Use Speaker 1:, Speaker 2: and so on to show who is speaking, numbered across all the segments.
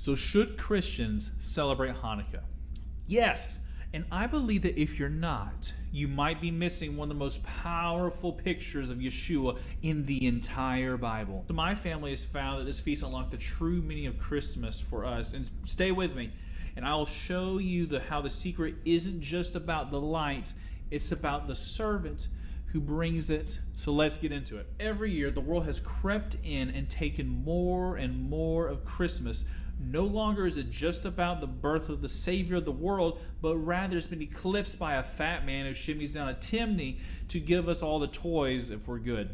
Speaker 1: So should Christians celebrate Hanukkah? Yes. And I believe that if you're not, you might be missing one of the most powerful pictures of Yeshua in the entire Bible. So my family has found that this feast unlocked the true meaning of Christmas for us. And stay with me, and I will show you how the secret isn't just about the light, it's about the servant who brings it. So let's get into it. Every year, the world has crept in and taken more and more of Christmas. No longer is it just about the birth of the Savior of the world, but rather it's been eclipsed by a fat man who shimmies down a chimney to give us all the toys if we're good.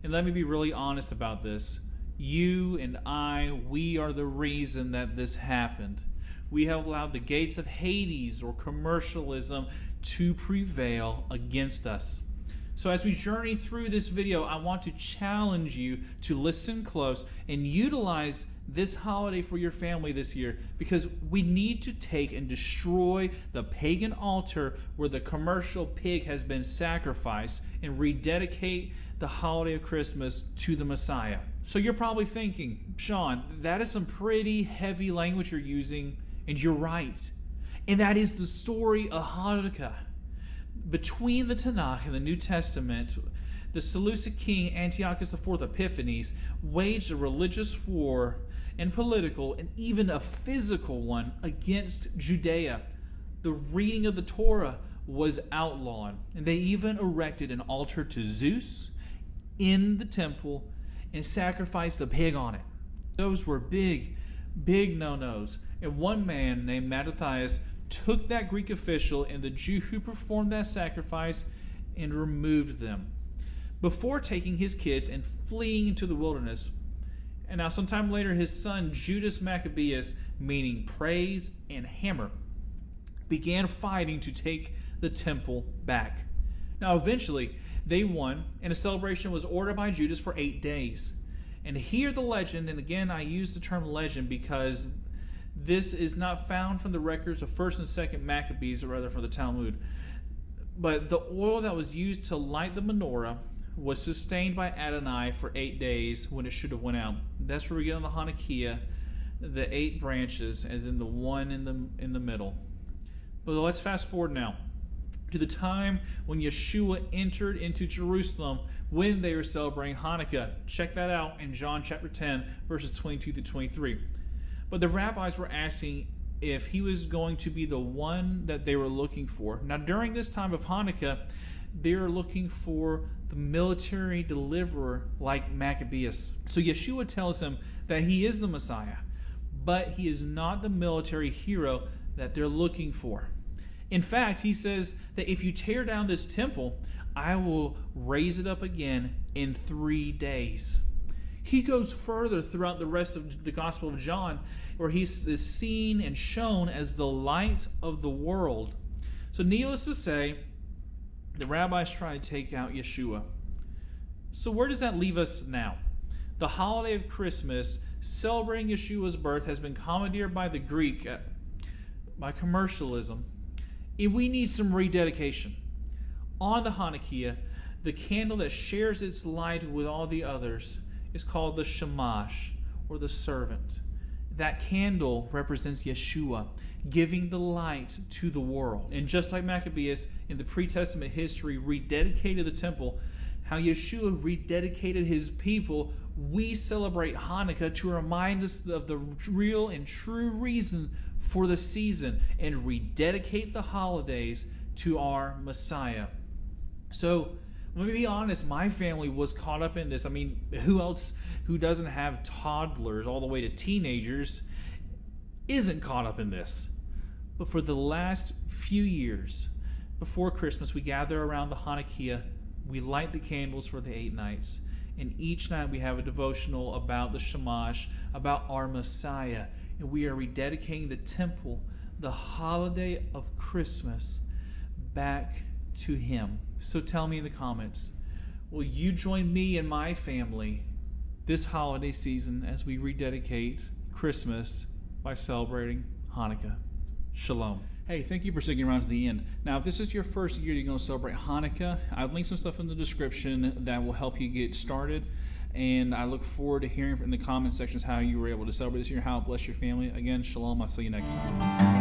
Speaker 1: And let me be really honest about this. You and I, we are the reason that this happened. We have allowed the gates of Hades or commercialism to prevail against us. So as we journey through this video, I want to challenge you to listen close and utilize this holiday for your family this year, because we need to take and destroy the pagan altar where the commercial pig has been sacrificed and rededicate the holiday of Christmas to the Messiah. So you're probably thinking, Sean, that is some pretty heavy language you're using, and you're right. And that is the story of Hanukkah. Between the Tanakh and the New Testament, the Seleucid king Antiochus IV Epiphanes waged a religious war and political and even a physical one against Judea. The reading of the Torah was outlawed, and they even erected an altar to Zeus in the temple and sacrificed a pig on it. Those were big no-nos. And one man named Mattathias took that Greek official and the Jew who performed that sacrifice and removed them before taking his kids and fleeing into the wilderness. And now sometime later, his son Judas Maccabeus, meaning praise and hammer, began fighting to take the temple back. Now eventually they won, and a celebration was ordered by Judas for 8 days. And hear the legend, and again I use the term legend because this is not found from the records of 1st and 2nd Maccabees, or rather from the Talmud. But the oil that was used to light the menorah was sustained by Adonai for 8 days when it should have went out. That's where we get on the Hanukkah, the 8 branches, and then the one in the middle. But let's fast forward now to the time when Yeshua entered into Jerusalem when they were celebrating Hanukkah. Check that out in John chapter 10, verses 22 to 23. But the rabbis were asking if he was going to be the one that they were looking for. Now, during this time of Hanukkah, they are looking for the military deliverer like Maccabeus. So Yeshua tells him that he is the Messiah, but he is not the military hero that they're looking for. In fact, he says that if you tear down this temple, I will raise it up again in 3 days. He goes further throughout the rest of the Gospel of John, where he is seen and shown as the light of the world. So needless to say, the rabbis try to take out Yeshua. So where does that leave us now? The holiday of Christmas, celebrating Yeshua's birth, has been commandeered by the Greek, by commercialism. And we need some rededication. On the Hanukkah, the candle that shares its light with all the others is called the Shamash, or the servant. That candle represents Yeshua, giving the light to the world. And just like Maccabeus in the pre-Testament history rededicated the temple, how Yeshua rededicated his people, we celebrate Hanukkah to remind us of the real and true reason for the season and rededicate the holidays to our Messiah. So, let me be honest, my family was caught up in this. I mean, who else who doesn't have toddlers all the way to teenagers isn't caught up in this? But for the last few years, before Christmas, we gather around the Hanukkah, we light the candles for the 8 nights, and each night we have a devotional about the Shamash, about our Messiah, and we are rededicating the temple, the holiday of Christmas, back to him. So tell me in the comments, will you join me and my family this holiday season as we rededicate Christmas by celebrating Hanukkah? Shalom. Hey, thank you for sticking around to the end. Now, if this is your first year you're going to celebrate Hanukkah, I've linked some stuff in the description that will help you get started. And I look forward to hearing in the comment sections how you were able to celebrate this year, how it blessed your family. Again, shalom. I'll see you next time.